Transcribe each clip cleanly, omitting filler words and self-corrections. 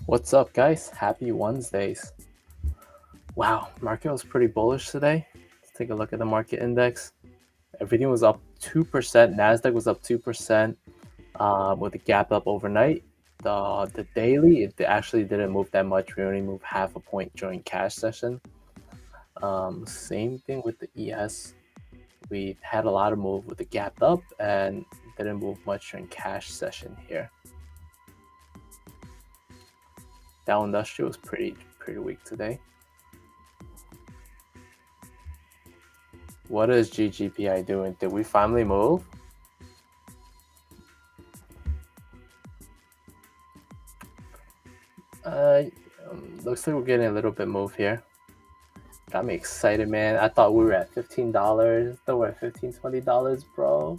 What's up, guys? Happy Wednesdays. Wow, market was pretty bullish today. Let's take a look at the market index. Everything was up 2%. Nasdaq was up 2% with a gap up overnight. The daily, it actually didn't move that much. We only moved half a point during cash session. Same thing with the ES. We had a lot of move with the gap up and didn't move much during cash session here. Dow Industrial was pretty weak today. What is GGPI doing? Did we finally move? Looks like we're getting a little bit move here. Got me excited, man. I thought we were at $15. Though we're at $15, $20, bro.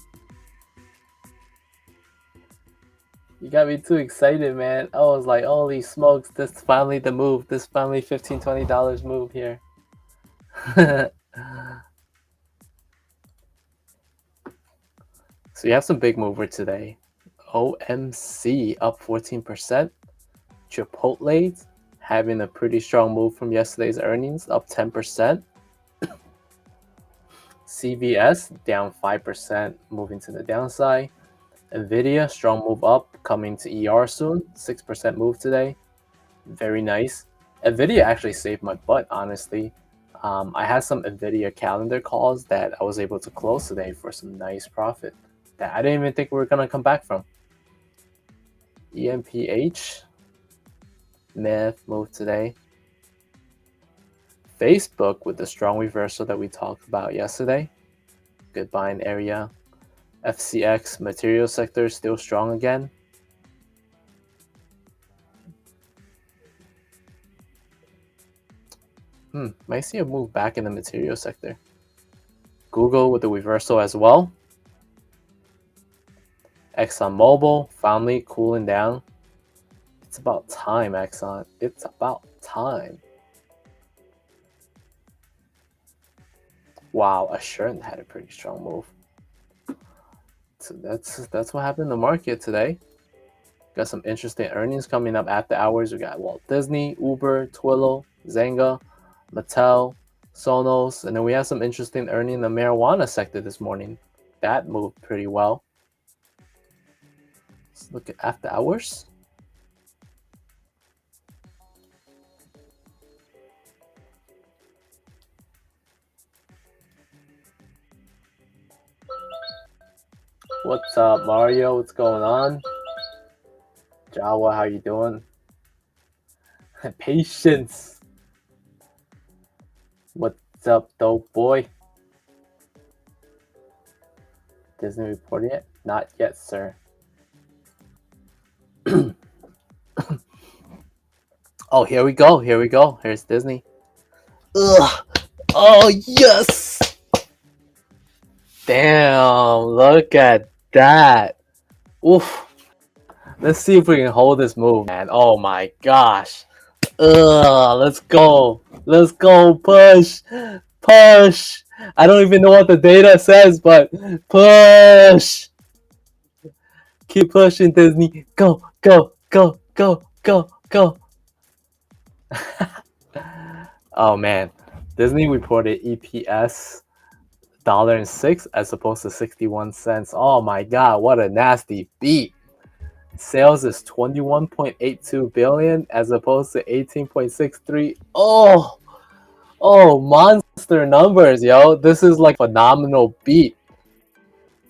You got me too excited, man. I was like, holy smokes, this is finally the move. This finally $15, $20 move here. So you have some big mover today. OMC up 14%. Chipotle having a pretty strong move from yesterday's earnings, up 10%. CVS down 5%, moving to the downside. Nvidia, strong move up, coming to ER soon, 6% move today. Very nice. Nvidia actually saved my butt, honestly. I had some Nvidia calendar calls that I was able to close today for some nice profit that I didn't even think we were going to come back from. EMPH, math move today. Facebook with the strong reversal that we talked about yesterday. Good buying area. FCX, material sector, still strong again. Might see a move back in the material sector. Google with the reversal as well. ExxonMobil finally cooling down. It's about time, Exxon. It's about time. Wow, Assurant had a pretty strong move. So that's what happened in the market today. Got some interesting earnings coming up after hours. We got Walt Disney, Uber, Twilio, Zynga, Mattel, Sonos, and then we have some interesting earning in the marijuana sector this morning. That moved pretty well. Let's look at after hours. What's up, Mario? What's going on? Jawa, how you doing? Patience. What's up, dope boy? Disney reporting it? Not yet, sir. Oh, here we go. Here we go. Here's Disney. Ugh. Oh, yes. Damn, look at that. Oof. Let's see if we can hold this move, man. Oh my gosh. Let's go. Let's go. Push. Push. I don't even know what the data says, but push. Keep pushing, Disney. Go, go, go, go, go, go. Oh man. Disney reported EPS $1.06 as opposed to 61 cents. Oh my god, what a nasty beat. Sales is 21.82 billion as opposed to 18.63. Oh, monster numbers, yo. This is like phenomenal beat.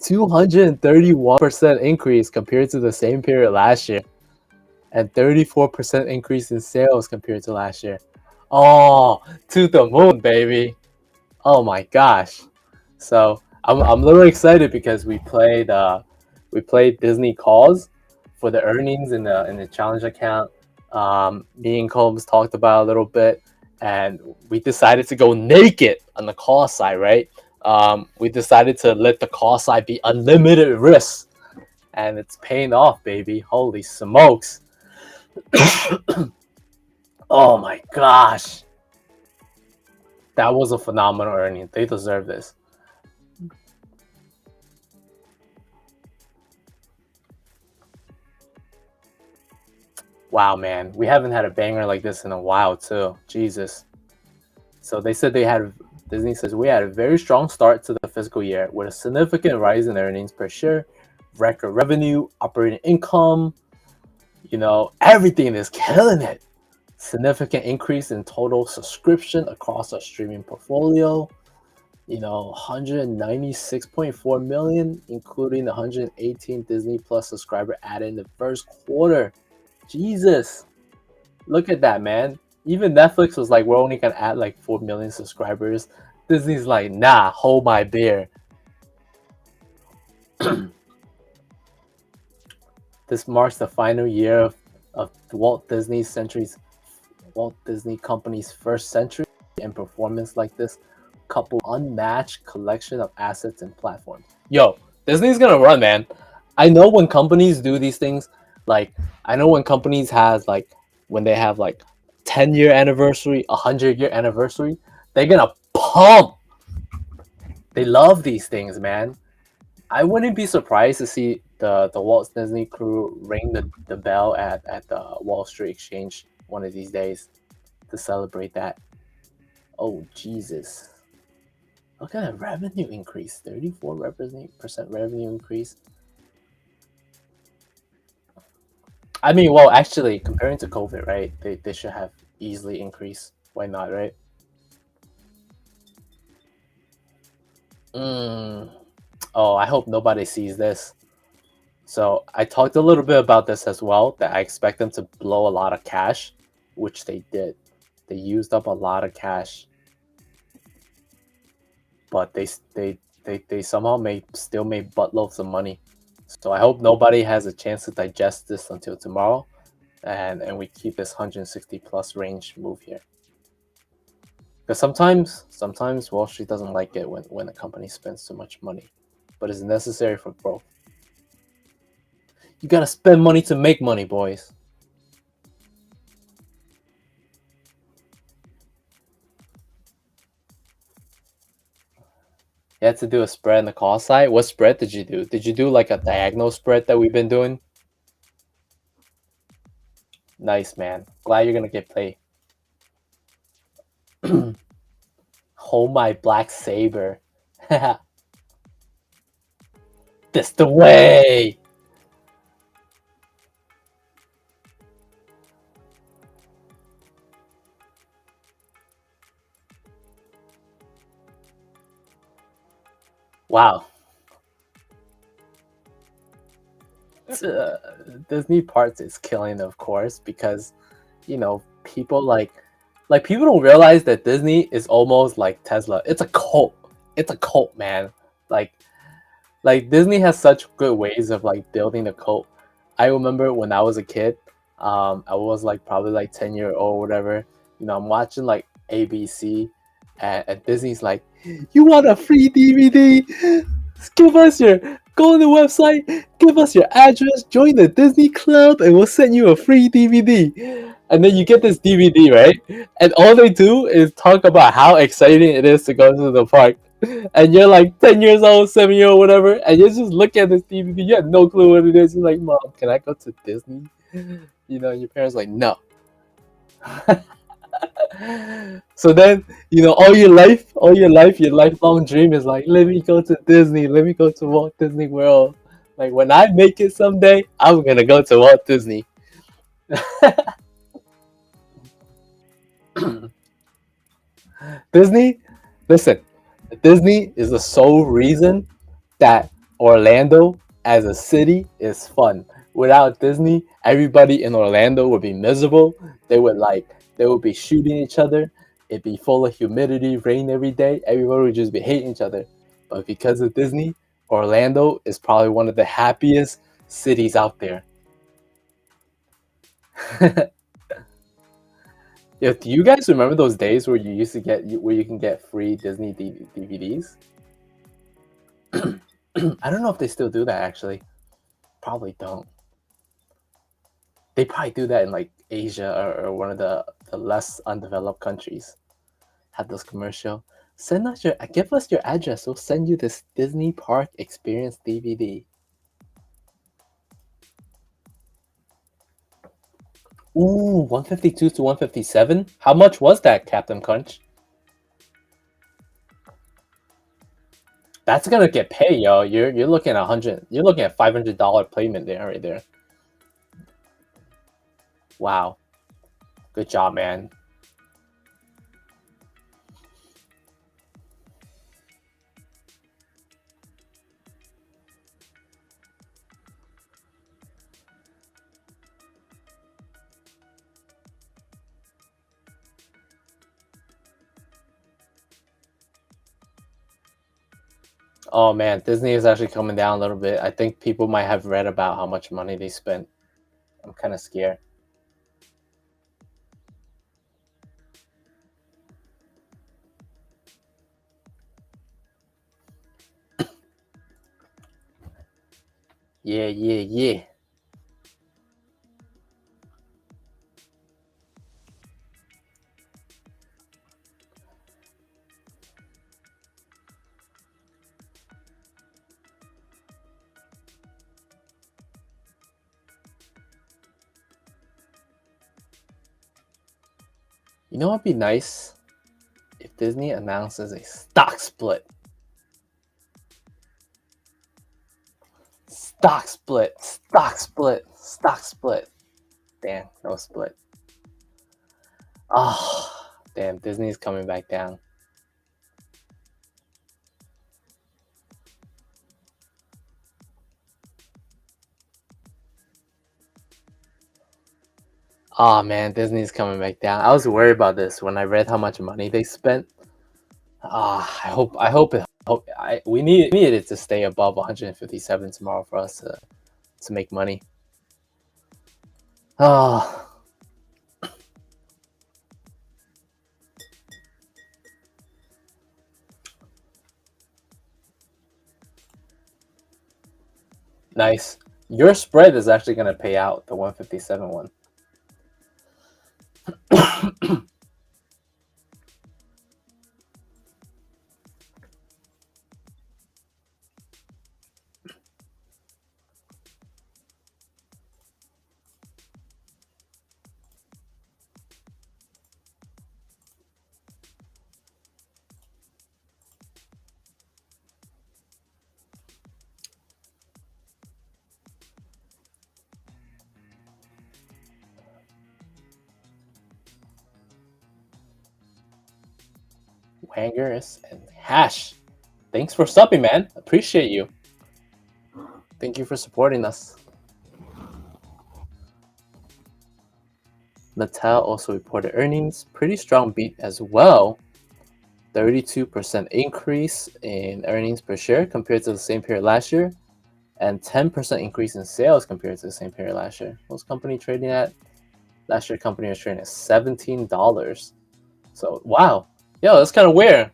231% increase compared to the same period last year, and 34% increase in sales compared to last year. Oh, to the moon, baby. Oh my gosh. So I'm a little excited because we played Disney calls for the earnings in the challenge account. Me and Combs talked about a little bit, and we decided to go naked on the call side, right? We decided to let the call side be unlimited risk, and it's paying off, baby. Holy smokes. Oh my gosh. That was a phenomenal earning. They deserve this. Wow, man, we haven't had a banger like this in a while, too. Jesus. So they said Disney says we had a very strong start to the fiscal year with a significant rise in earnings per share, record revenue, operating income. Everything is killing it. Significant increase in total subscription across our streaming portfolio. 196.4 million, including 118 Disney Plus subscriber added in the first quarter. Jesus, look at that, man. Even Netflix was like, we're only gonna add like 4 million subscribers. Disney's like, nah, hold my beer. This marks the final year of Walt Disney Company's first century, and performance like this couple unmatched collection of assets and platforms. Yo, Disney's gonna run, man. I know when companies do these things, like I know when companies has like when they have like 10-year anniversary, 100-year anniversary, they're gonna pump. They love these things, man. I wouldn't be surprised to see the Walt Disney crew ring the bell at the Wall Street Exchange one of these days to celebrate that. Oh Jesus. Look at that revenue increase. 34% revenue increase. I mean, well, actually, comparing to COVID, right? They should have easily increased. Why not, right? Oh, I hope nobody sees this. So I talked a little bit about this as well, that I expect them to blow a lot of cash, which they did. They used up a lot of cash, but they somehow still made buttloads of money. So I hope nobody has a chance to digest this until tomorrow, and we keep this 160 plus range move here. Because sometimes Wall Street doesn't like it when a company spends too much money, but it's necessary for growth. You gotta spend money to make money, boys. You had to do a spread on the call side. What spread did you do? Did you do like a diagonal spread that we've been doing? Nice, man. Glad you're gonna get paid. Hold my black saber. This the way. Wow. Disney parts is killing, of course, because people people don't realize that Disney is almost like Tesla. It's a cult. It's a cult, man. Like Disney has such good ways of like building a cult. I remember when I was a kid, I was like probably like 10-year old or whatever. I'm watching like ABC, and Disney's like, you want a free DVD? Give us your Go on the website, give us your address, join the Disney Club, and we'll send you a free DVD. And then you get this DVD, right? And all they do is talk about how exciting it is to go to the park. And you're like 10 years old, 7-year old, whatever, and you just look at this DVD. You have no clue what it is. You're like, Mom, can I go to Disney? Your parents like, no. So then, your lifelong dream is like, let me go to Disney, let me go to Walt Disney World. Like when I make it someday, I'm gonna go to Walt Disney. Disney, listen, Disney is the sole reason that Orlando as a city is fun. Without Disney, everybody in Orlando would be miserable. They would be shooting each other. It'd be full of humidity, rain every day. Everybody would just be hating each other. But because of Disney, Orlando is probably one of the happiest cities out there. Yeah, do you guys remember those days where you used to where you can get free Disney DVDs? I don't know if they still do that actually. Probably don't. They probably do that in like Asia or one of the less undeveloped countries. Have those commercial. Give us your address. We'll send you this Disney Park Experience DVD. Ooh, 152 to 157. How much was that, Captain Crunch? That's gonna get paid, yo. You're looking at 100. You're looking at $500 payment there, right there. Wow, good job, man. Oh man, Disney is actually coming down a little bit. I think people might have read about how much money they spent. I'm kind of scared. Yeah, yeah, yeah. You know what'd be nice? If Disney announces a stock split. Stock split. Stock split. Stock split. Damn, no split. Oh, damn, Disney's coming back down. Oh man, Disney's coming back down. I was worried about this when I read how much money they spent. We needed it to stay above 157 tomorrow for us to make money. Oh, nice. Your spread is actually gonna pay out the 157 one. Wangers and Hash. Thanks for subbing, man. Appreciate you. Thank you for supporting us. Mattel also reported earnings. Pretty strong beat as well. 32% increase in earnings per share compared to the same period last year, and 10% increase in sales compared to the same period last year. What was company trading at? Last year, company was trading at $17. So, wow. Yo, that's kind of weird.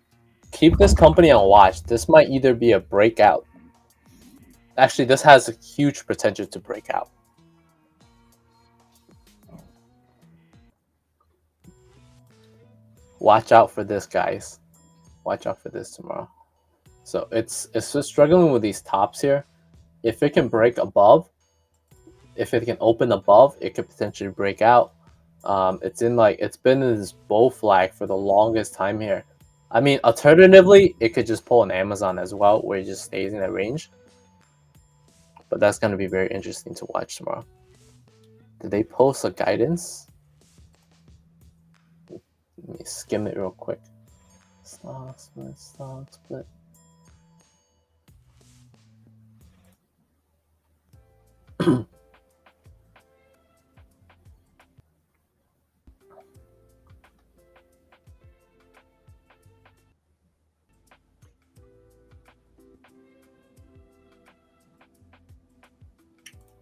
Keep this company on watch. This might either be a breakout. Actually, this has a huge potential to break out. Watch out for this, guys. Watch out for this tomorrow. So it's just struggling with these tops here. If it can break above, if it can open above, it could potentially break out. It's been in this bull flag for the longest time here. I mean, alternatively, it could just pull an Amazon as well, where it just stays in that range. But that's going to be very interesting to watch tomorrow. Did they post a guidance? Let me skim it real quick. Stock split, stock split.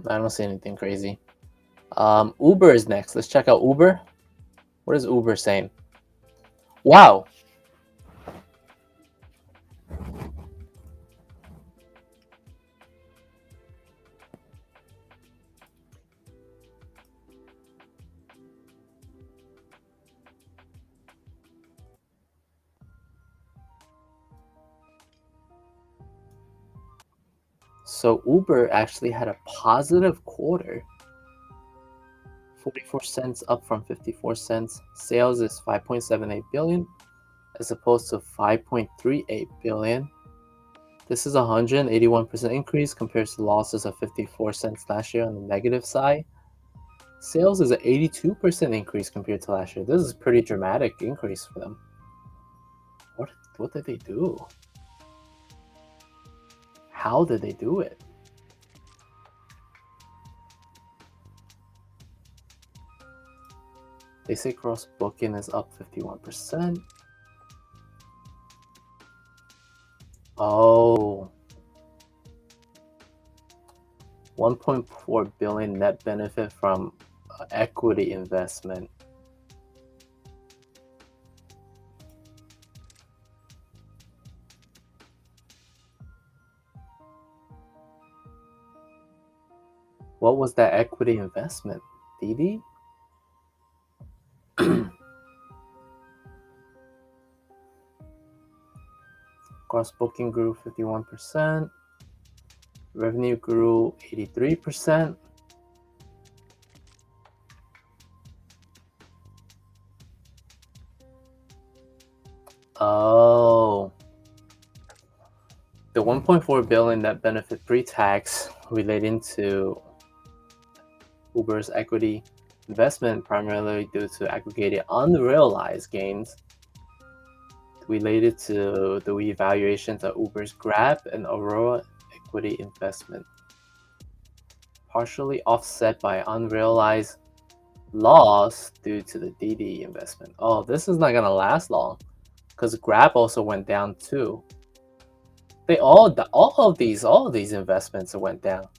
I don't see anything crazy. Uber is next. Let's check out Uber. What is Uber saying? Wow. So Uber actually had a positive quarter 44 cents, up from 54 cents. Sales is 5.78 billion as opposed to 5.38 billion. This is a 181% increase compared to losses of 54 cents last year on the negative side. Sales is an 82% increase compared to last year. This is a pretty dramatic increase for them. What did they do? How did they do it? They say gross booking is up 51%. Oh. 1.4 billion net benefit from equity investment. What was that equity investment? DD? Gross booking grew 51%. Revenue grew 83%. Oh. The 1.4 billion net benefit pre-tax relating to Uber's equity investment primarily due to aggregated unrealized gains related to the revaluations of Uber's Grab and Aurora equity investment, partially offset by unrealized loss due to the DD investment. Oh, this is not gonna last long because Grab also went down too. They all of these investments went down.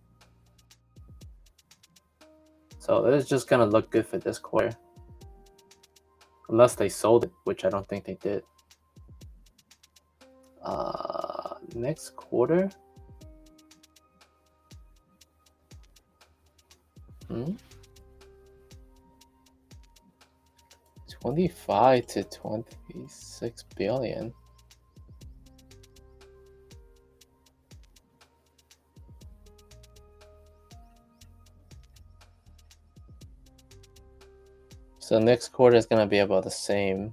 So it's just gonna look good for this quarter. Unless they sold it, which I don't think they did. Next quarter. 25 to 26 billion. So next quarter is gonna be about the same.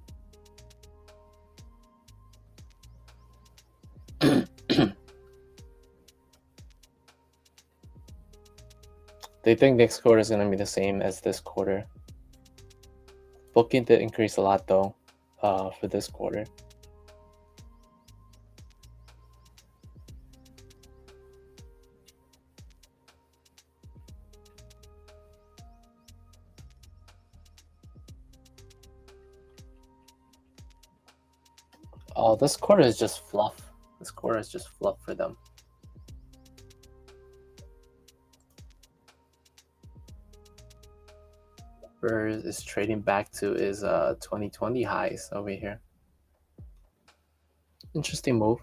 They think next quarter is gonna be the same as this quarter. Booking did increase a lot though, for this quarter. Oh, this quarter is just fluff. This quarter is just fluff for them. Uber is trading back to his 2020 highs over here. Interesting move.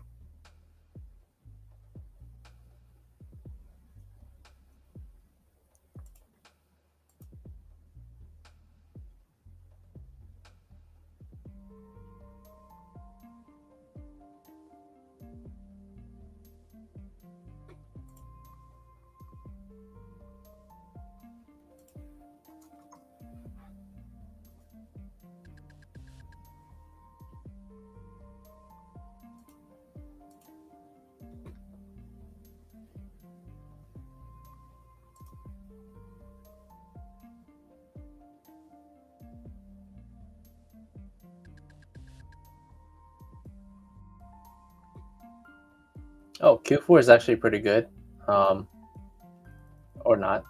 Oh, Q4 is actually pretty good. Or not.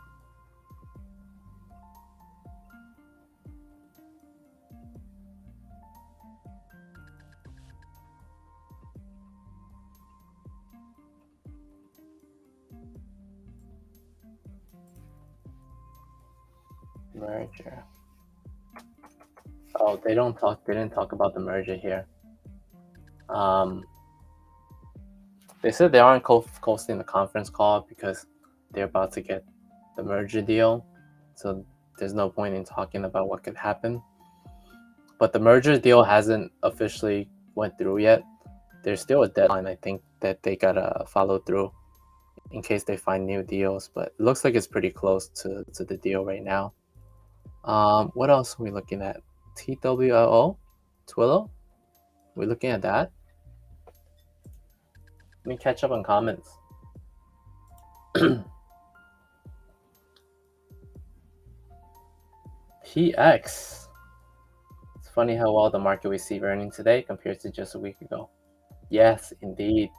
Merger. Oh, they didn't talk about the merger here. They said they aren't hosting the conference call because they're about to get the merger deal. So there's no point in talking about what could happen. But the merger deal hasn't officially went through yet. There's still a deadline, I think, that they gotta follow through in case they find new deals. But it looks like it's pretty close to the deal right now. What else are we looking at? TWO, Twillo. We're looking at that. Let me catch up on comments. PX. It's funny how well the market received earnings today compared to just a week ago. Yes, indeed.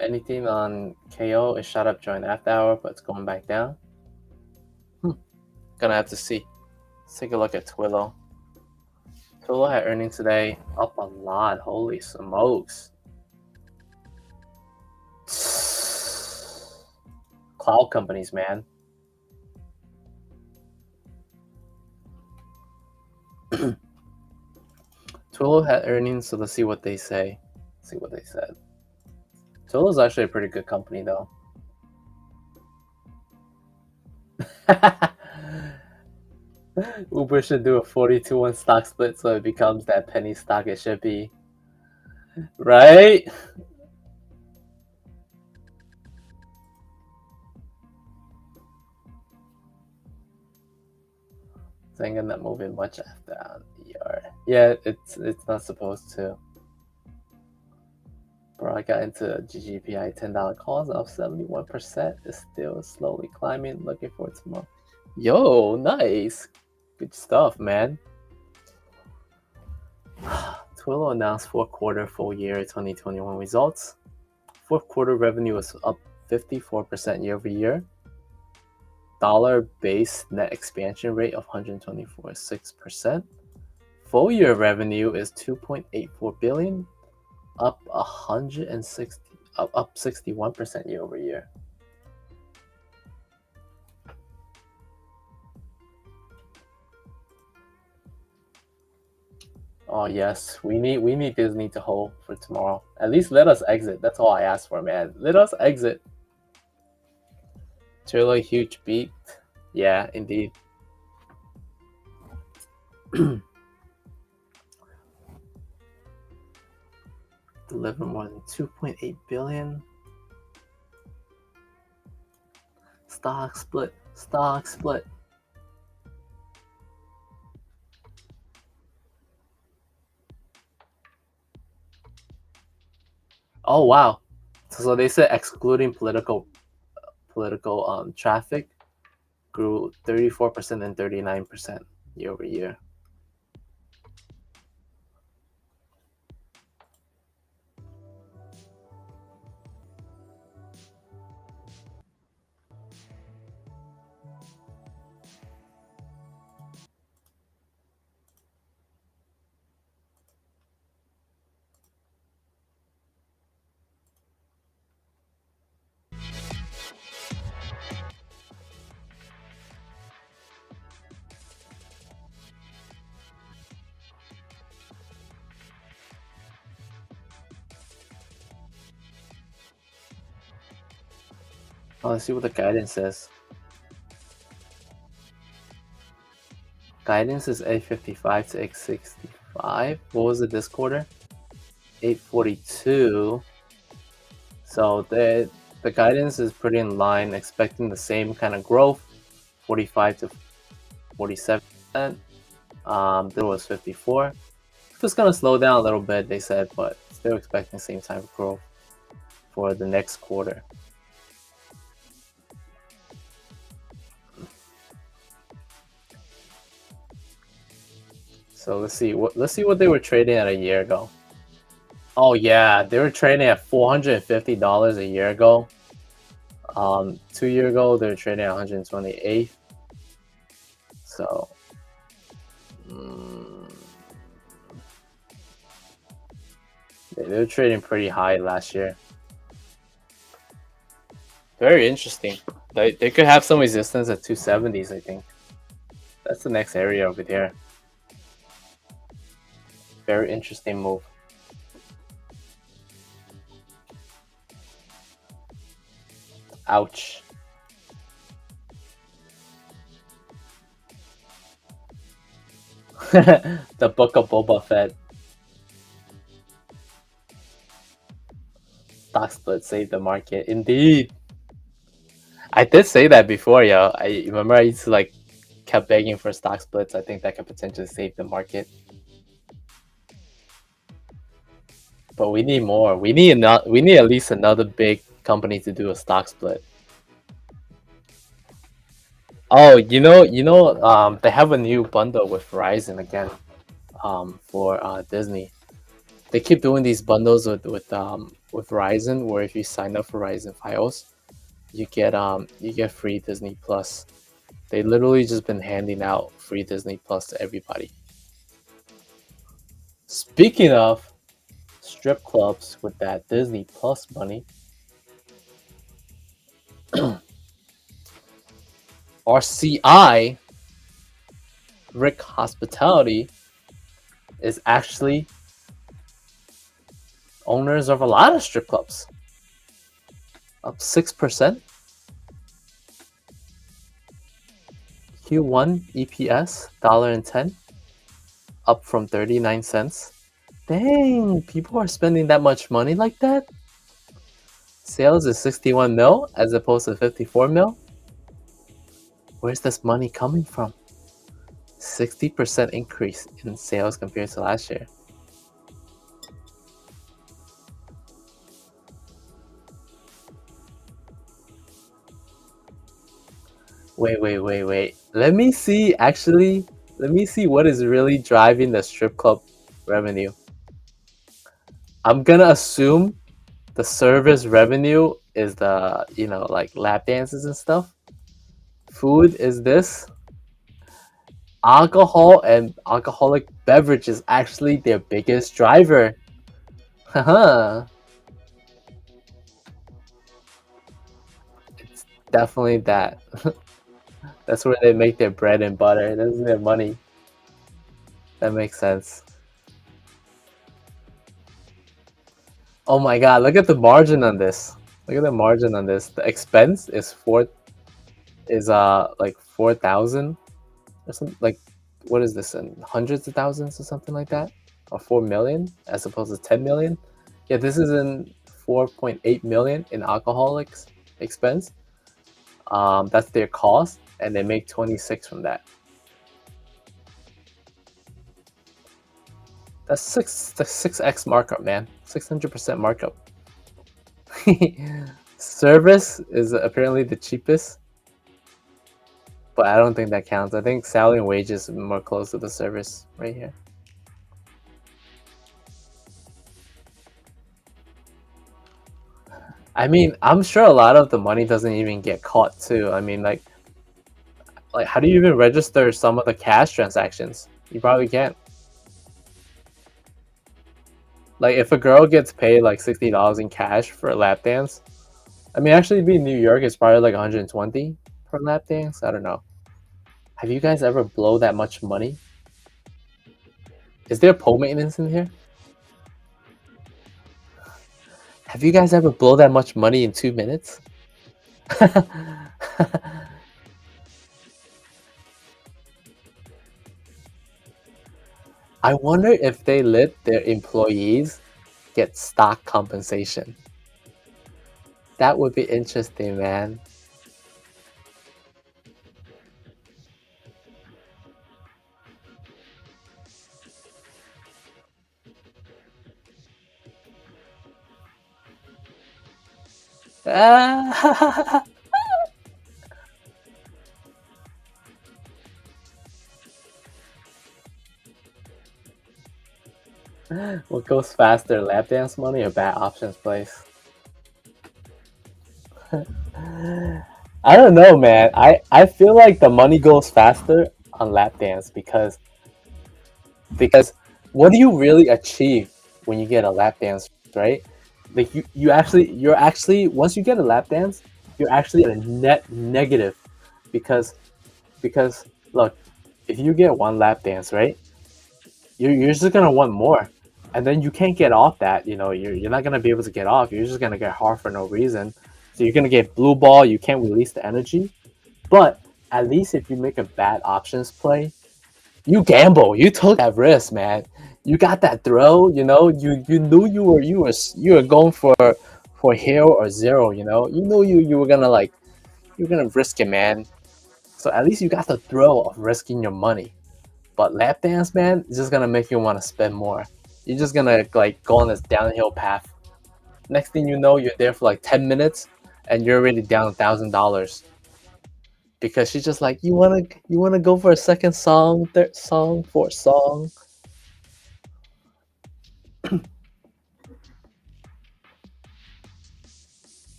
Anything on KO is shot up during after hour, but it's going back down. Gonna have to see. Let's take a look at Twillo. Twillo had earnings today, up a lot. Holy smokes. Cloud companies, man. Twillo had earnings, so let's see what they say. Let's see what they said. Twillo's actually a pretty good company, though. Uber should do a 40-1 stock split so it becomes that penny stock it should be. Right? Saying not moving much after ER. Yeah, it's not supposed to. Bro, I got into GGPI $10 calls off 71%. It's still slowly climbing. Looking forward to more. Yo, nice. Good stuff, man. Twillo announced fourth quarter full year 2021 results. Fourth quarter revenue was up 54% year over year. Dollar-based net expansion rate of 124.6%. Full year revenue is 2.84 billion, up 61% year over year. Oh yes, we need Disney to hold for tomorrow. At least let us exit. That's all I ask for, man. Let us exit. Twillo huge beat. Yeah, indeed. Deliver more than 2.8 billion. Stock split. Stock split. Oh wow. So they said excluding political traffic grew 34% and 39% year over year. Oh, let's see what the guidance says. Guidance is 855 to 865. What was it this quarter? 842. So the guidance is pretty in line, expecting the same kind of growth, 45 to 47%. There was 54. It's gonna slow down a little bit, they said, but still expecting the same type of growth for the next quarter. So let's see what they were trading at a year ago. Oh yeah, they were trading at $450 a year ago. 2 years ago they were trading at 128. So they were trading pretty high last year. Very interesting. They could have some resistance at 270s, I think. That's the next area over there. Very interesting move. Ouch. The Book of Boba Fett. Stock split saved the market. Indeed. I did say that before, yo. I remember I used to like kept begging for stock splits. I think that could potentially save the market. But we need more. We need at least another big company to do a stock split. Oh, they have a new bundle with Verizon again, for Disney. They keep doing these bundles with Verizon, where if you sign up for Verizon Fios, you get free Disney Plus. They literally just been handing out free Disney Plus to everybody. Speaking of strip clubs with that Disney Plus money, RCI, Rick Hospitality, is actually owners of a lot of strip clubs. Up 6%. Q1 EPS $1.10, up from 39 cents. Dang, people are spending that much money like that? Sales is 61 mil as opposed to 54 mil? Where's this money coming from? 60% increase in sales compared to last year. Wait. Let me see what is really driving the strip club revenue. I'm gonna assume the service revenue is the, like lap dances and stuff. Food is this. Alcohol and alcoholic beverage is actually their biggest driver. Haha. It's definitely that. That's where they make their bread and butter. That's their money. That makes sense. Oh my god, look at the margin on this. Look at the margin on this. The expense is like 4,000 or something. Like, what is this, in hundreds of thousands or something like that? Or 4 million as opposed to 10 million? Yeah, this is in 4.8 million in alcoholics expense. That's their cost, and they make 26 from that. That's 6x markup, man. 600% markup. Service is apparently the cheapest, but I don't think that counts. I think salary and wages are more close to the service right here. I mean, I'm sure a lot of the money doesn't even get caught too. I mean, like how do you even register some of the cash transactions? You probably can't. Like, if a girl gets paid like $60 in cash for a lap dance, I mean, actually, being in New York is probably like 120 per lap dance. I don't know. Have you guys ever blow that much money? Is there pole maintenance in here? Have you guys ever blow that much money in 2 minutes? I wonder if they let their employees get stock compensation. That would be interesting, man. What goes faster, lap dance money or bad options place? I don't know, man. I feel like the money goes faster on lap dance because what do you really achieve when you get a lap dance, right? Like you're actually once you get a lap dance, you're actually at a net negative because look, if you get one lap dance, right, you're just gonna want more, and then you can't get off that. You're not gonna be able to get off. You're just gonna get hard for no reason. So you're gonna get blue ball. You can't release the energy. But at least if you make a bad options play, you gamble. You took that risk, man. You got that throw. You knew you were going for hero or zero. You knew you were gonna like you're gonna risk it, man. So at least you got the thrill of risking your money. But lap dance, man, is just gonna make you want to spend more. You're just gonna like go on this downhill path. Next thing you know, you're there for like 10 minutes, and you're already down $1,000 because she's just like, you wanna go for a second song, third song, fourth song.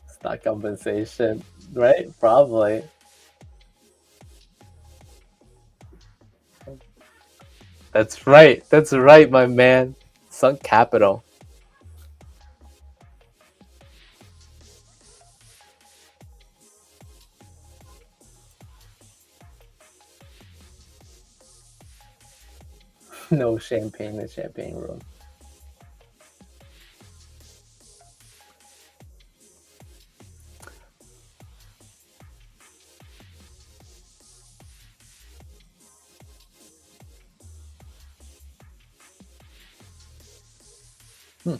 Stock compensation, right? Probably. That's right. That's right, my man. Sunk capital. No champagne in the champagne room. Hmm.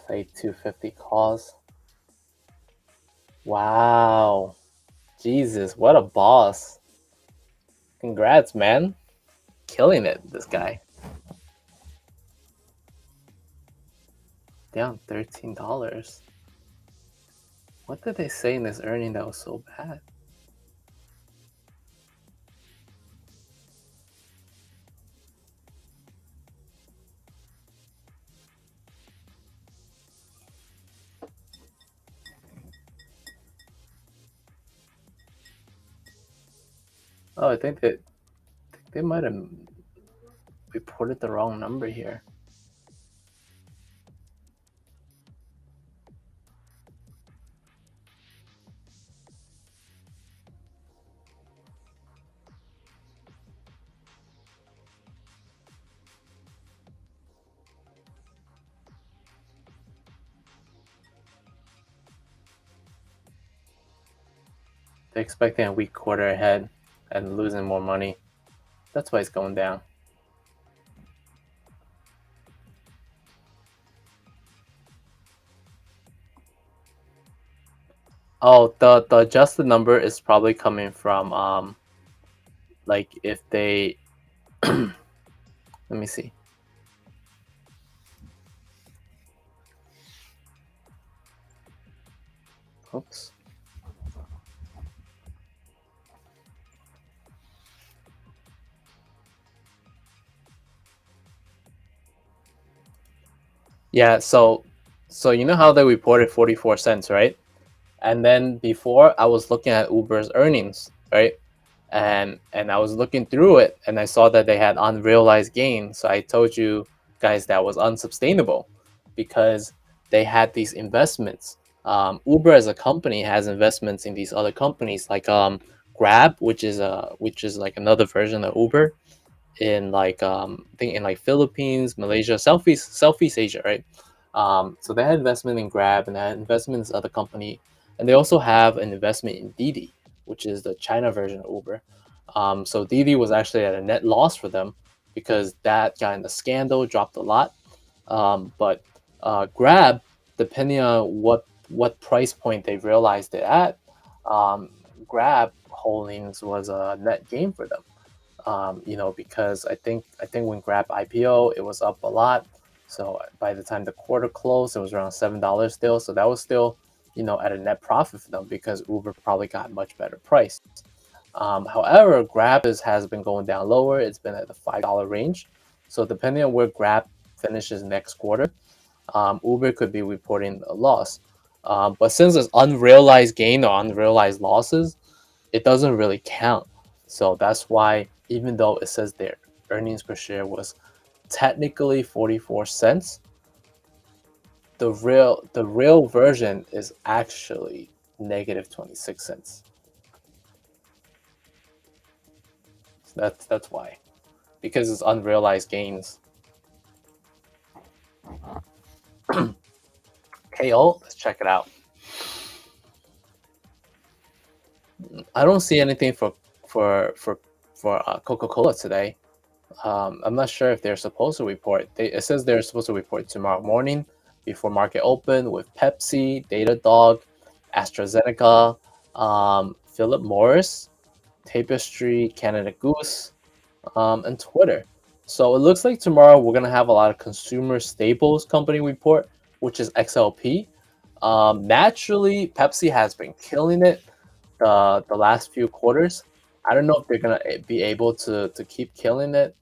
Play 250 calls. Wow. Jesus, what a boss. Congrats, man. Killing it, this guy. Down $13. What did they say in this earning that was so bad? Oh, I think that they might have reported the wrong number here. They're expecting a weak quarter ahead and losing more money. That's why it's going down. Oh, the adjusted number is probably coming from like if they let me see. Oops. Yeah, so you know how they reported 44 cents, right? And then before I was looking at Uber's earnings, right? And I was looking through it and I saw that they had unrealized gains. So I told you guys that was unsustainable because they had these investments. Uber as a company has investments in these other companies like Grab, which is like another version of Uber in like I think in like Philippines, Malaysia, Southeast Asia, right? So they had investment in Grab and they had investment in this other company, and they also have an investment in Didi, which is the China version of Uber. So Didi was actually at a net loss for them because that got in the scandal, dropped a lot. But Grab, depending on what price point they realized it at, um, Grab Holdings was a net gain for them. Because I think when Grab IPO, it was up a lot. So by the time the quarter closed, it was around $7 still. So that was still, at a net profit for them because Uber probably got much better price. However, Grab has been going down lower. It's been at the $5 range. So depending on where Grab finishes next quarter, Uber could be reporting a loss. But since it's unrealized gain or unrealized losses, it doesn't really count. So that's why even though it says their earnings per share was technically 44 cents, the real version is actually negative 26 cents. So that's why. Because it's unrealized gains. KO. Let's check it out. I don't see anything for Coca-Cola today. I'm not sure if they're supposed to report. It says they're supposed to report tomorrow morning before market open with Pepsi, Datadog, AstraZeneca, Philip Morris, Tapestry, Canada Goose, and Twitter. So it looks like tomorrow we're gonna have a lot of consumer staples company report, which is XLP. Naturally, Pepsi has been killing it the last few quarters. I don't know if they're gonna be able to keep killing it.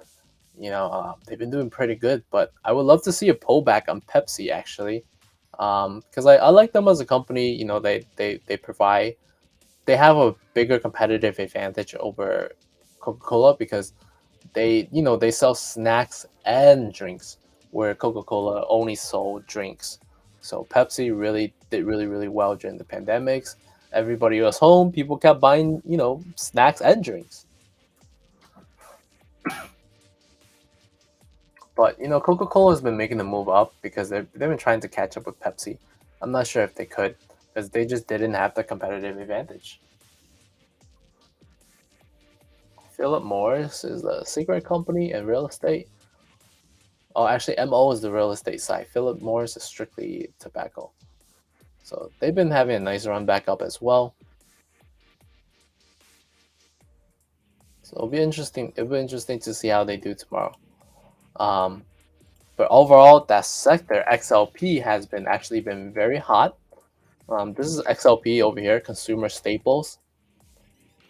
They've been doing pretty good, but I would love to see a pullback on Pepsi actually, because I like them as a company. They have a bigger competitive advantage over Coca-Cola because they sell snacks and drinks where Coca-Cola only sold drinks. So Pepsi really did really well during the pandemics. Everybody was home, people kept buying snacks and drinks. But Coca-Cola has been making the move up because they've been trying to catch up with Pepsi. I'm not sure if they could because they just didn't have the competitive advantage. Philip Morris is a cigarette company and real estate. Oh, actually, MO is the real estate side. Philip Morris is strictly tobacco. So they've been having a nice run back up as well. So it'll be interesting. It'll be interesting to see how they do tomorrow. But overall, that sector XLP has been actually been very hot. This is XLP over here, consumer staples.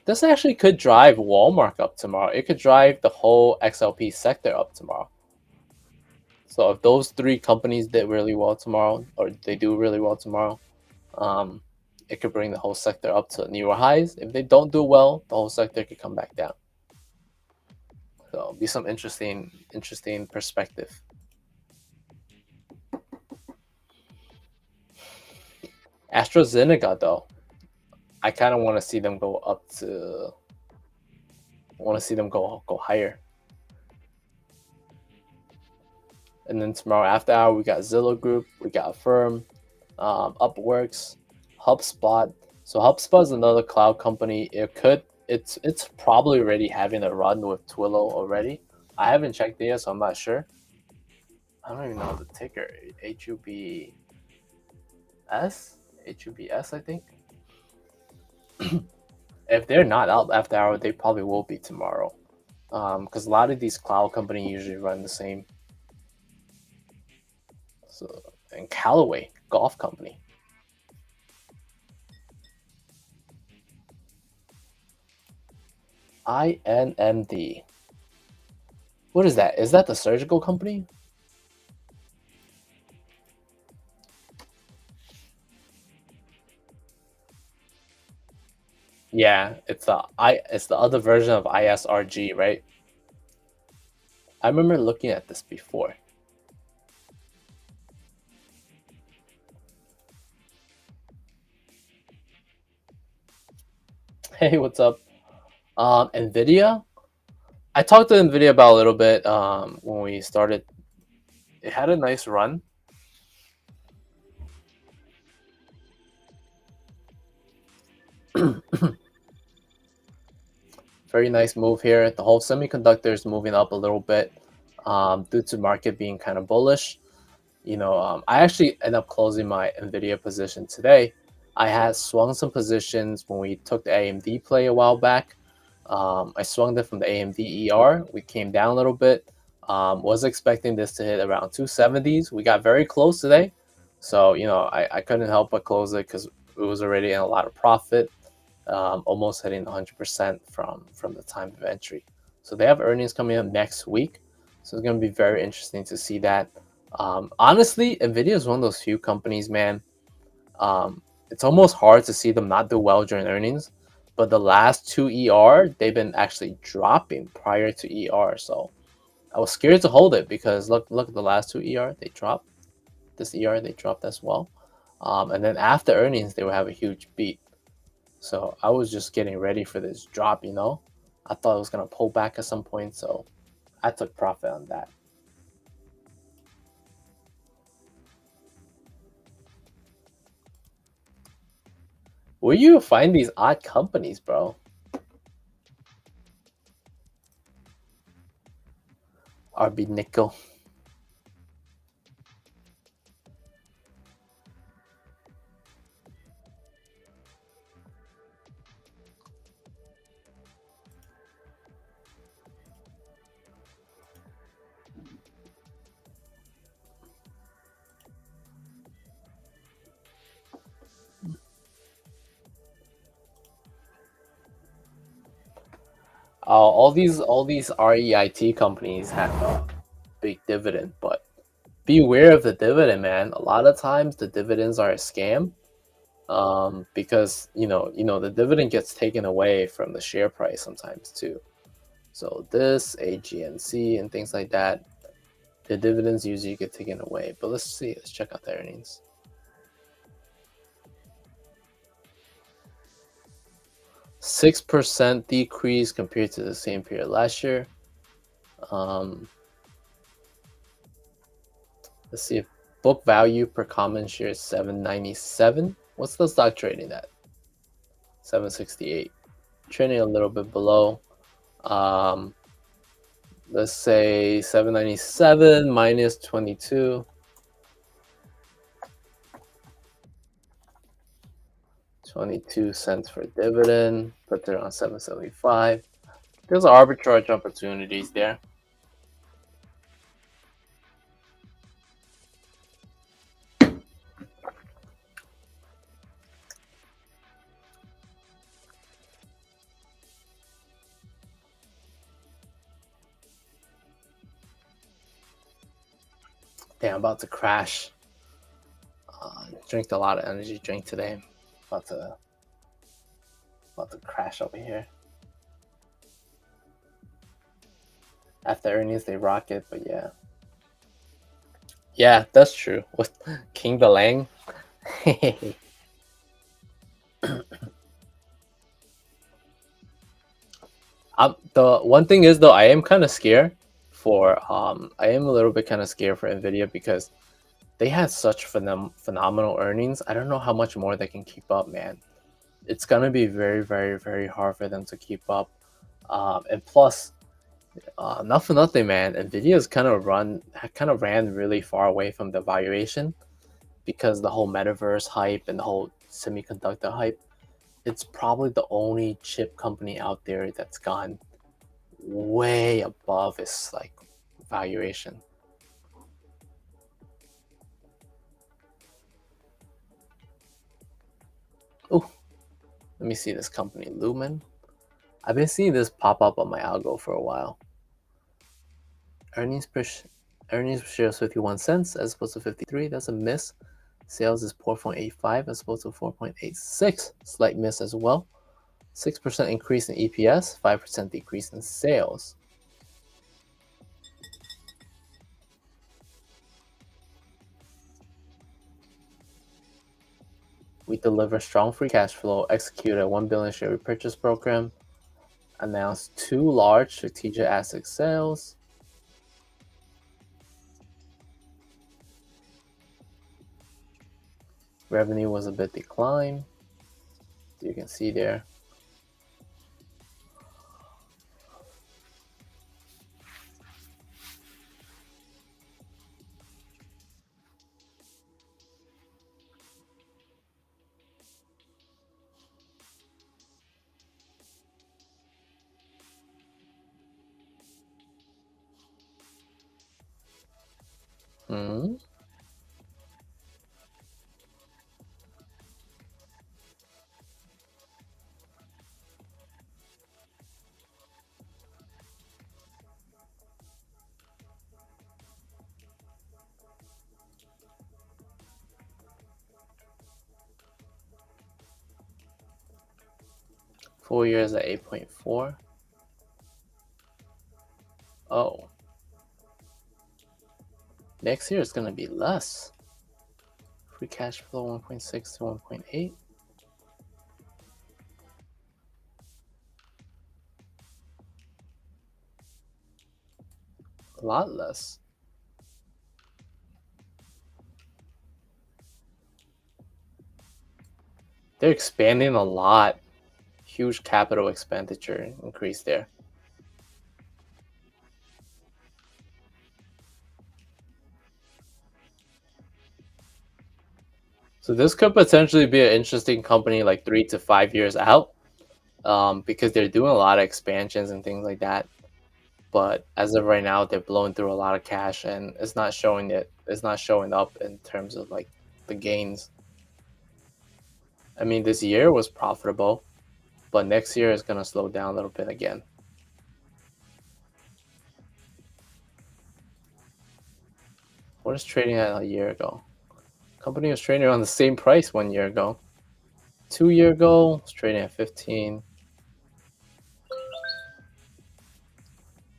This actually could drive Walmart up tomorrow. It could drive the whole XLP sector up tomorrow. So if those three companies did really well tomorrow, or they do really well tomorrow, it could bring the whole sector up to newer highs. If they don't do well, the whole sector could come back down. So it'll be some interesting perspective. AstraZeneca though, I kind of want to see them go up to. I want to see them go higher. And then tomorrow after hour, we got Zillow Group, we got Affirm, Upworks, HubSpot. So HubSpot is another cloud company. It's probably already having a run with Twilio already. I haven't checked it yet, so I'm not sure. I don't even know the ticker. HUBS, HUBS, I think. If they're not out after hour, they probably will be tomorrow. Because a lot of these cloud companies usually run the same. So, and Callaway Golf Company. INMD. What is that? Is that the surgical company? Yeah, it's the other version of ISRG, right? I remember looking at this before. Hey, what's up? Nvidia. I talked to Nvidia about a little bit when we started. It had a nice run. Very nice move here. The whole semiconductor is moving up a little bit due to market being kind of bullish. I actually ended up closing my Nvidia position today. I had swung some positions when we took the AMD play a while back. I swung it from the AMD ER. We came down a little bit. Was expecting this to hit around 270s. We got very close today. So, I couldn't help but close it because it was already in a lot of profit, almost hitting 100% from the time of entry. So they have earnings coming up next week. So it's going to be very interesting to see that. Honestly, Nvidia is one of those few companies, man. It's almost hard to see them not do well during earnings, but the last two ER, they've been actually dropping prior to ER. So I was scared to hold it because look at the last two ER, they dropped. This ER, they dropped as well. And then after earnings, they will have a huge beat. So I was just getting ready for this drop, I thought it was going to pull back at some point, so I took profit on that. Where you find these odd companies, bro? RB Nickel. All these REIT companies have a big dividend, but beware of the dividend, man. A lot of times the dividends are a scam. Because the dividend gets taken away from the share price sometimes too. So this AGNC and things like that, the dividends usually get taken away. But let's see. Let's check out the earnings. 6% decrease compared to the same period last year. Let's see if book value per common share is 797. What's the stock trading at? 768. Trading a little bit below. Let's say 797 minus 22. 22 cents for dividend. Put it on 775. There's arbitrage opportunities there. Damn, I'm about to crash. Drank a lot of energy drink today. About to crash over here. After earnings, they rocket, but yeah. Yeah, that's true. With King Belang. The one thing is though, I am kind of scared for I am a little bit kind of scared for Nvidia because they had such phenomenal earnings. I don't know how much more they can keep up, man. It's gonna be very, very, very hard for them to keep up. And plus, not for nothing, man. Nvidia's kind of ran really far away from the valuation because the whole metaverse hype and the whole semiconductor hype. It's probably the only chip company out there that's gone way above its like valuation. Oh, let me see this company, Lumen. I've been seeing this pop up on my algo for a while. Earnings per share is 51 cents as opposed to 53. That's a miss. Sales is 4.85 as opposed to 4.86. Slight miss as well. 6% increase in EPS, 5% decrease in sales. We deliver strong free cash flow, execute a 1 billion share repurchase program, announced 2 large strategic asset sales. Revenue was a bit declined. You can see there. Hmm. Full year is at 8.4. Oh. Next year is going to be less. Free cash flow 1.6 to 1.8. A lot less. They're expanding a lot. Huge capital expenditure increase there. So this could potentially be an interesting company like 3 to 5 years out, because they're doing a lot of expansions and things like that. But as of right now, they're blowing through a lot of cash, and it's not showing it. It's not showing up in terms of like the gains. I mean, this year was profitable, but next year is gonna slow down a little bit again. What is trading at a year ago? Company was trading around the same price 1 year ago. 2 year ago, it's trading at 15.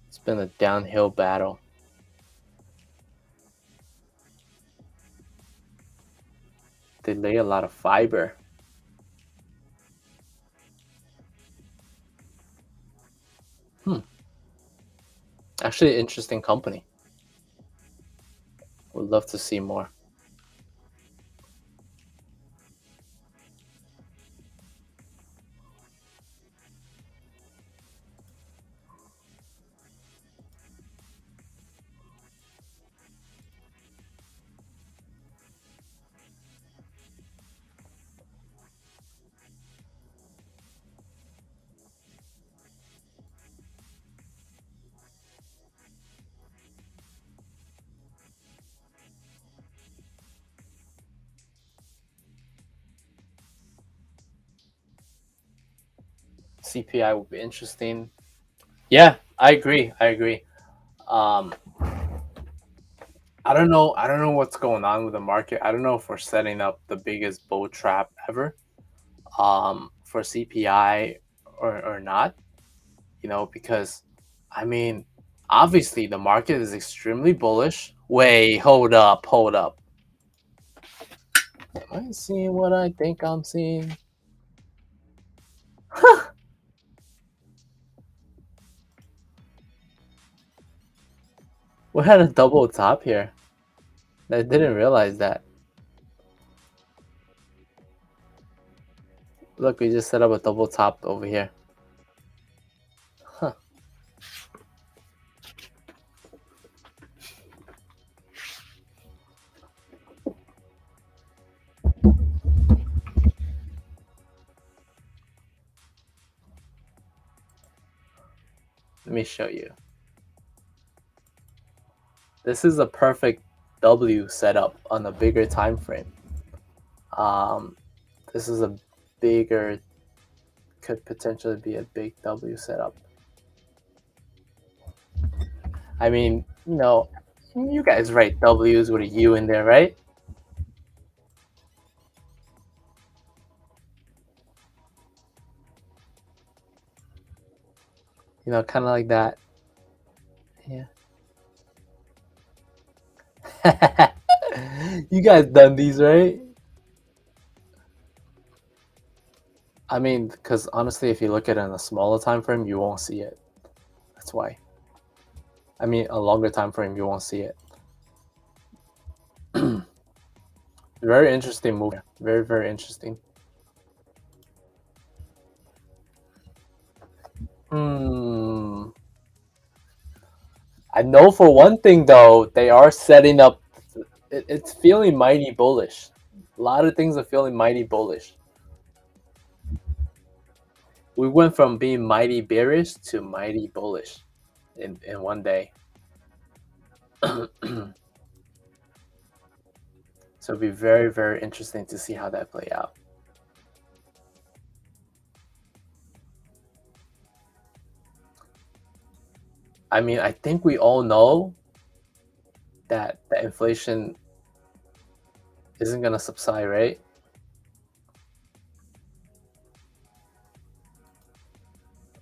It's been a downhill battle. They lay a lot of fiber. Actually, interesting company. Would love to see more. CPI would be interesting. Yeah, I agree. I agree. Um, I don't know. I don't know what's going on with the market. I don't know if we're setting up the biggest bull trap ever, for CPI or not. Because I mean, obviously the market is extremely bullish. Wait, hold up, hold up. Am I seeing what I think I'm seeing? We had a double top here. I didn't realize that. Look, we just set up a double top over here. Huh. Let me show you. This is a perfect W setup on a bigger time frame. Um, this is a bigger, could potentially be a big W setup. I mean, you guys write W's with a U in there, right? Kind of like that. Yeah. You guys done these, right? I mean, because honestly, if you look at it in a smaller time frame, you won't see it. That's why. I mean, a longer time frame, you won't see it. Very interesting move. Very, very interesting. Hmm. I know for one thing though, they are setting up. It's feeling mighty bullish. A lot of things are feeling mighty bullish. We went from being mighty bearish to mighty bullish in one day. So it'll be very, very interesting to see how that play out. I mean, I think we all know that the inflation isn't gonna subside, right?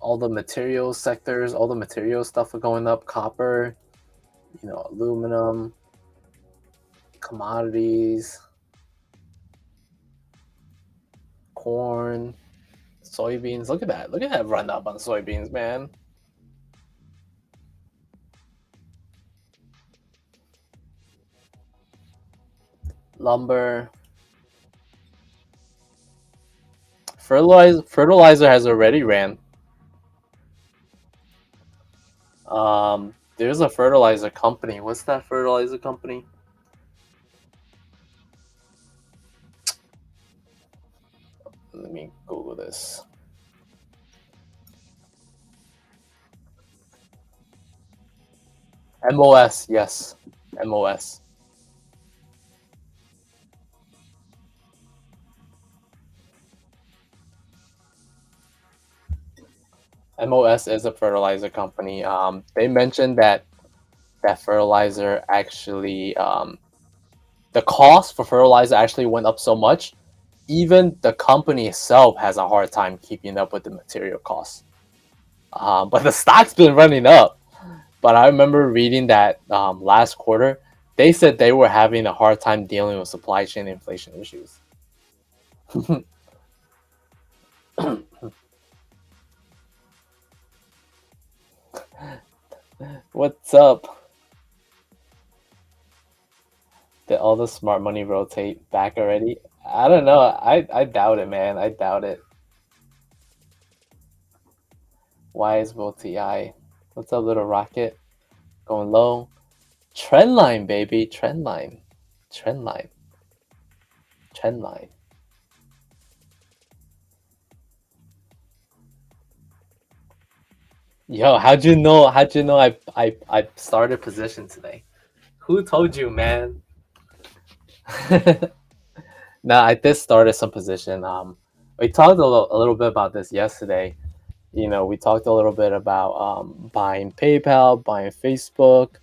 All the material sectors, all the material stuff are going up. Copper, aluminum, commodities, corn, soybeans. Look at that. Look at that run up on soybeans, man. Lumber. Fertilizer has already ran. There's a fertilizer company. What's that fertilizer company? Let me Google this. MOS, yes. MOS. MOS is a fertilizer company. They mentioned that fertilizer actually, the cost for fertilizer actually went up so much, even the company itself has a hard time keeping up with the material costs. But the stock's been running up. But I remember reading that last quarter, they said they were having a hard time dealing with supply chain inflation issues. What's up? Did all the smart money rotate back already? I don't know. I doubt it, man. I doubt it. Why is Will TI? What's up, little rocket? Going low. Trend line, baby. Trend line. Trend line. Trend line. Yo, how'd you know? How'd you know I started position today? Who told you, man? No, I did started some position. We talked a little bit about this yesterday. You know, we talked a little bit about buying PayPal, buying Facebook.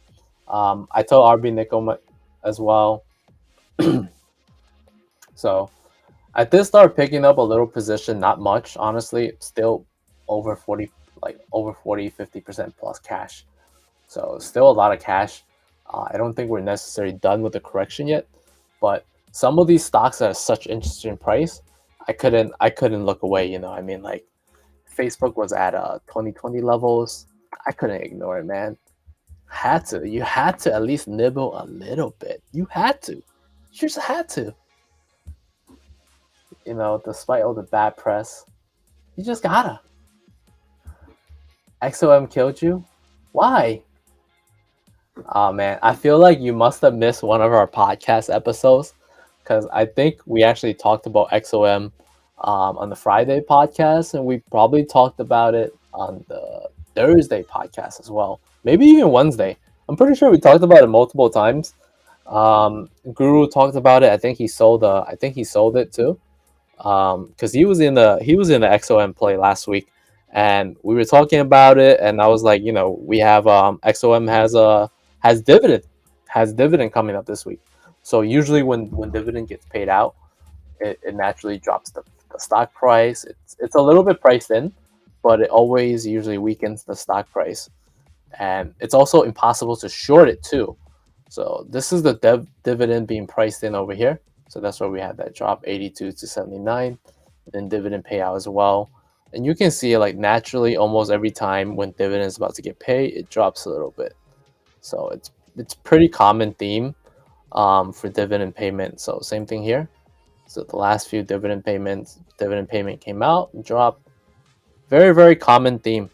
I told RB Nickel as well. So I did start picking up a little position, not much, honestly. Still over 40, like over 40, 50% plus cash. So still a lot of cash. I don't think we're necessarily done with the correction yet, but some of these stocks at such interesting price, I couldn't look away. You know, I mean, like Facebook was at 2020 levels. I couldn't ignore it, man. Had to. You had to at least nibble a little bit. You had to. You just had to. You know, despite all the bad press, you just gotta. XOM killed you? Why? Oh man, I feel like you must have missed one of our podcast episodes because I think we actually talked about XOM on the Friday podcast, and we probably talked about it on the Thursday podcast as well. Maybe even Wednesday. I'm pretty sure we talked about it multiple times. Guru talked about it. I think he sold. I think he sold it too. Because he was in the XOM play last week, and we were talking about it, and I was like, you know, we have XOM has dividend coming up this week. So usually when dividend gets paid out, it naturally drops the stock price. It's a little bit priced in, but it always usually weakens the stock price, and it's also impossible to short it too. So this is the dividend being priced in over here. So that's where we had that drop 82 to 79, and then dividend payout as well. And you can see like naturally almost every time when dividend is about to get paid, it drops a little bit. So it's pretty common theme for dividend payment. So same thing here. So the last few dividend payment came out and dropped. Very, very common theme.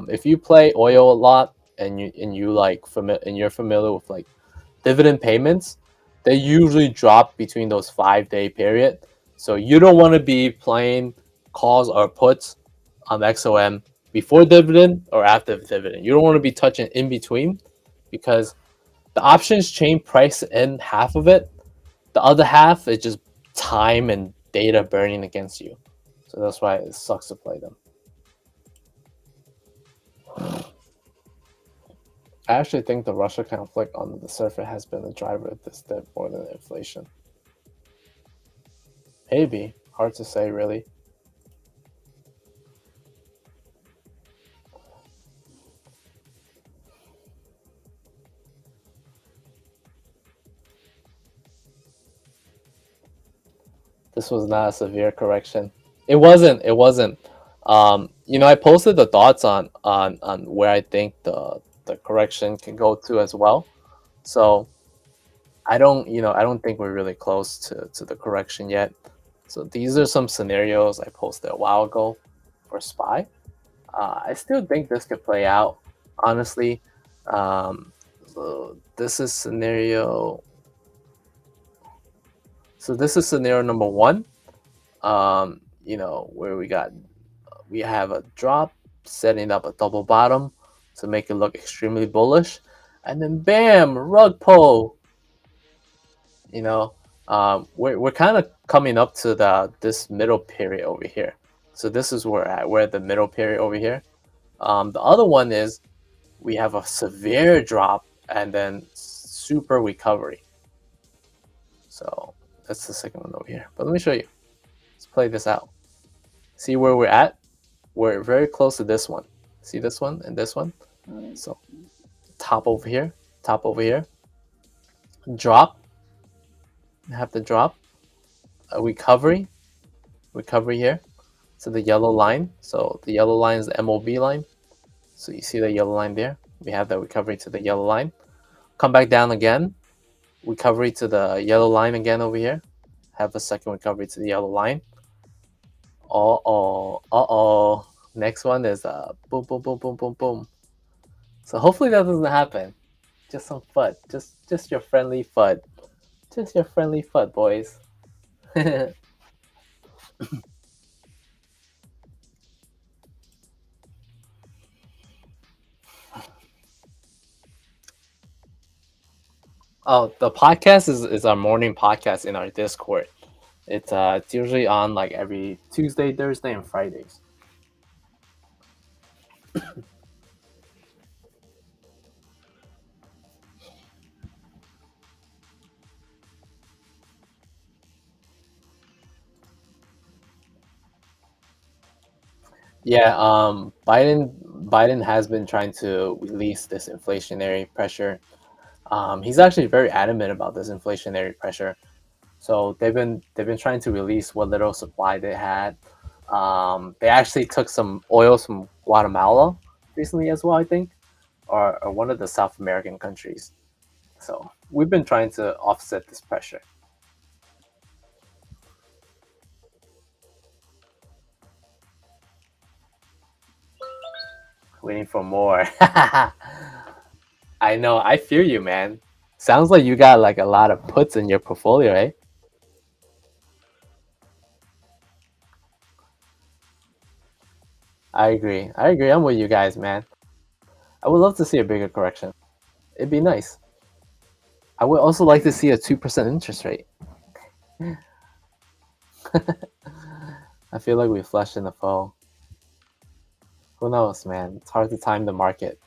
If you play oil a lot and you're familiar with like dividend payments, they usually drop between those 5-day period. So you don't want to be playing calls or puts on XOM before dividend or after dividend. You don't want to be touching in between because the options chain price in half of it. The other half is just time and data burning against you. So that's why it sucks to play them. I actually think the Russia conflict on the surface has been the driver of this dip more than inflation. Maybe. Hard to say, really. This was not a severe correction. It wasn't. It wasn't. You know, I posted the thoughts on where I think the correction can go to as well. So I don't think we're really close to the correction yet. So these are some scenarios I posted a while ago for SPY. I still think this could play out, honestly. Um, so this is scenario. So this is scenario number one. Where we have a drop setting up a double bottom to make it look extremely bullish, and then bam, rug pull. We're kind of coming up to this middle period over here. So this is where we're at the middle period over here. The other one is we have a severe drop and then super recovery. So that's the second one over here. But let me show you. Let's play this out. See where we're at? We're very close to this one. See this one and this one? So top over here, drop. Have the drop, a recovery here. So the yellow line. So the yellow line is the MOB line. So you see the yellow line there. We have the recovery to the yellow line. Come back down again. Recovery to the yellow line again over here. Have a second recovery to the yellow line. Next one is boom, boom, boom, boom, boom, boom. So hopefully that doesn't happen. Just some FUD. Just your friendly FUD. Just your friendly FUD, boys. Oh, the podcast is our morning podcast in our Discord. It's usually on like every Tuesday, Thursday, and Fridays. Yeah, Biden has been trying to release this inflationary pressure. He's actually very adamant about this inflationary pressure. So they've been trying to release what little supply they had. They actually took some oils from Guatemala recently as well, I think, or one of the South American countries. So we've been trying to offset this pressure. Waiting for more. I know, I feel you, man. Sounds like you got like a lot of puts in your portfolio, eh? I agree. I agree. I'm with you guys, man. I would love to see a bigger correction. It'd be nice. I would also like to see a 2% interest rate. I feel like we flushed in the fall. Who knows, man? It's hard to time the market.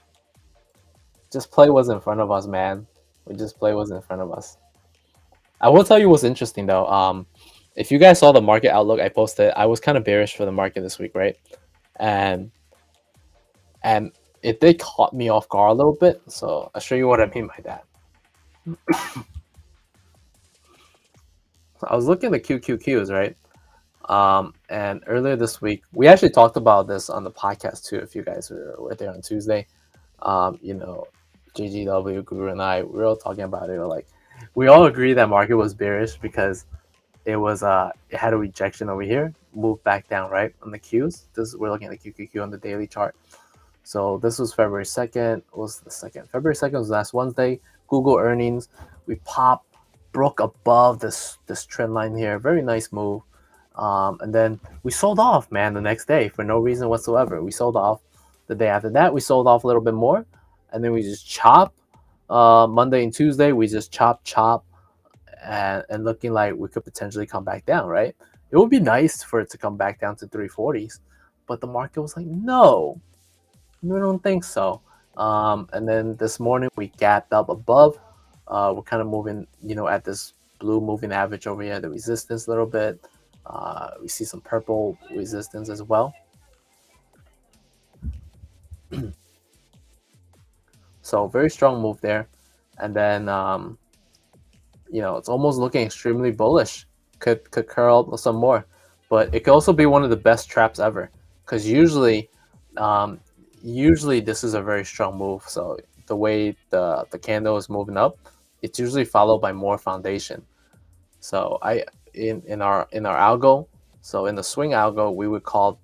Just play what's in front of us, man. We just play what's in front of us. I will tell you what's interesting though. If you guys saw the market outlook I posted, I was kind of bearish for the market this week, right? And and it did caught me off guard a little bit. So I'll show you what I mean by that. So I was looking at the QQQs, right? And earlier this week, we actually talked about this on the podcast too. If you guys were there on Tuesday, GGW Guru and I, we were all talking about it. Like, we all agree that market was bearish because it had a rejection over here, moved back down, right, on the Qs. We're looking at the QQQ on the daily chart. So this was February 2nd. What was the second? February 2nd was last Wednesday. Google earnings. We broke above this trend line here. Very nice move. And then we sold off, man, the next day for no reason whatsoever. We sold off. The day after that, we sold off a little bit more. And then we just chop. Monday and Tuesday, we just chop, and looking like we could potentially come back down, right? It would be nice for it to come back down to 340s. But the market was like, no, we don't think so. And then this morning we gapped up above. We're kind of moving, at this blue moving average over here, the resistance a little bit. We see some purple resistance as well. So very strong move there. And then, it's almost looking extremely bullish. Could curl some more. But it could also be one of the best traps ever. Because usually this is a very strong move. So the way the candle is moving up, it's usually followed by more foundation. So in our algo. So in the swing algo, we would call,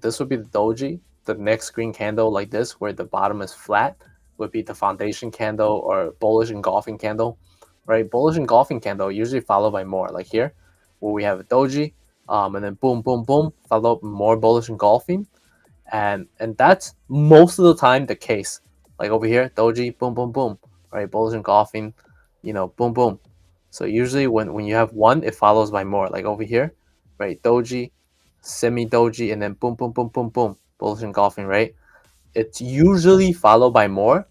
this would be the doji. The next green candle like this, where the bottom is flat, would be the foundation candle or bullish engulfing candle, right? Bullish engulfing candle usually followed by more, like here, where we have a doji, and then boom, boom, boom, followed more bullish engulfing, and that's most of the time the case. Like over here, doji, boom, boom, boom, right? Bullish engulfing, boom, boom. So usually when you have one, it follows by more. Like over here, right? Doji, semi doji, and then boom, boom, boom, boom, boom, bullish engulfing, right? It's usually followed by more,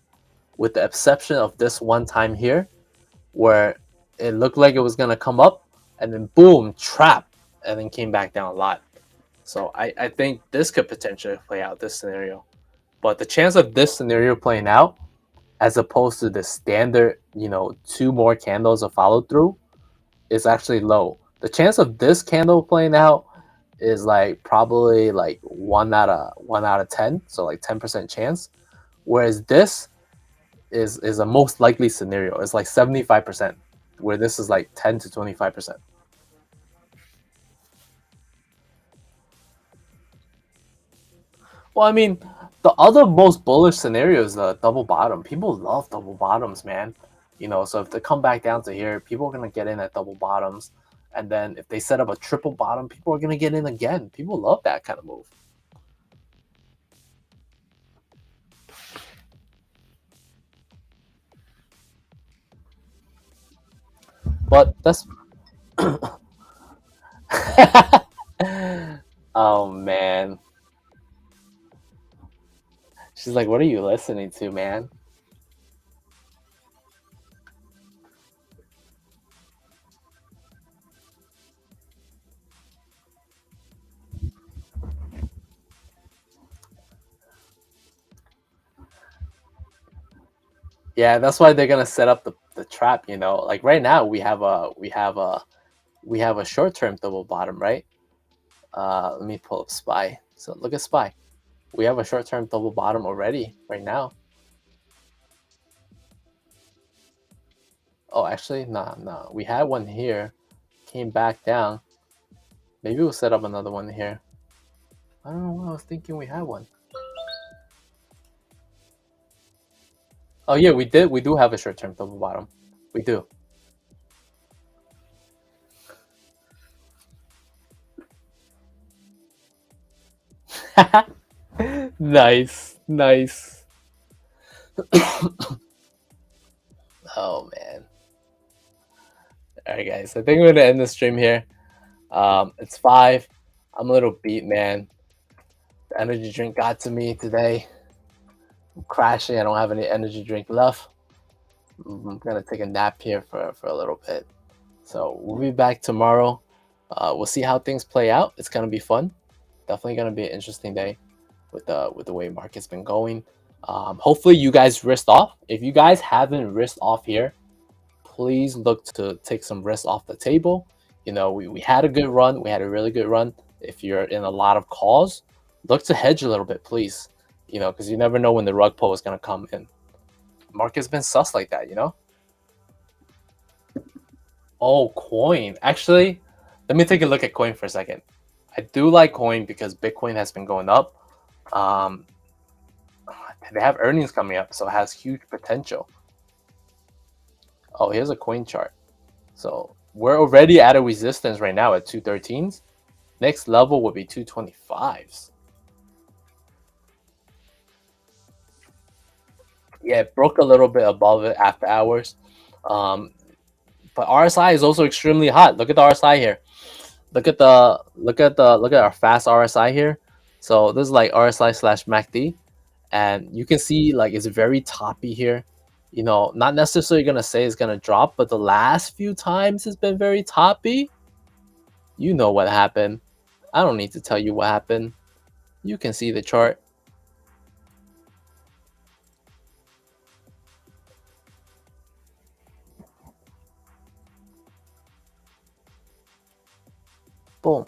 with the exception of this one time here, where it looked like it was gonna come up, and then boom, trap, and then came back down a lot. So I think this could potentially play out, this scenario. But the chance of this scenario playing out, as opposed to the standard, two more candles of follow through, is actually low. The chance of this candle playing out is like probably like 1 out of 10, so like 10% chance. Whereas this is a most likely scenario. It's like 75%, where this is like 10 to 25%. Well, I mean, the other most bullish scenario is the double bottom. People love double bottoms, man. So if they come back down to here, people are gonna get in at double bottoms, and then if they set up a triple bottom, people are gonna get in again. People love that kind of move. But that's oh man, she's like, "What are you listening to, man?" Yeah, that's why they're gonna set up the trap. Like right now we have a short term double bottom, right? Let me pull up SPY. So look at SPY. We have a short term double bottom already right now. Oh, actually, nah. We had one here, came back down. Maybe we'll set up another one here. I don't know why I was thinking we had one. Oh yeah, we did. We do have a short term double bottom. We do. Nice, nice. Oh man. All right, guys. I think we're gonna end the stream here. It's 5. I'm a little beat, man. The energy drink got to me today. I'm crashing. I don't have any energy drink left. I'm gonna take a nap here for a little bit. So we'll be back tomorrow. We'll see how things play out. It's gonna be fun. Definitely gonna be an interesting day with the way market's been going. Hopefully you guys risked off. If you guys haven't risked off here, please look to take some risk off the table. We had a good run. We had a really good run. If you're in a lot of calls, look to hedge a little bit, please. Because you never know when the rug pull is gonna come in. Market's been sus like that. Oh, coin. Actually, let me take a look at coin for a second. I do like coin because Bitcoin has been going up. Um, they have earnings coming up, so it has huge potential. Oh, here's a coin chart. So we're already at a resistance right now at 213s. Next level would be 225s. Yeah, it broke a little bit above it after hours. But RSI is also extremely hot. Look at the RSI here. Look at our fast RSI here. So this is like RSI / MACD, and you can see like it's very toppy here. Not necessarily gonna say it's gonna drop, but the last few times it's been very toppy. You know what happened. I don't need to tell you what happened. You can see the chart. Boom.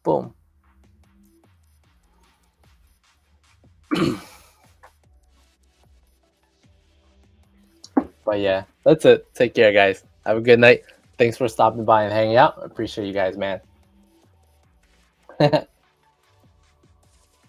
Boom. But yeah, that's it. Take care, guys. Have a good night. Thanks for stopping by and hanging out. I appreciate you guys, man.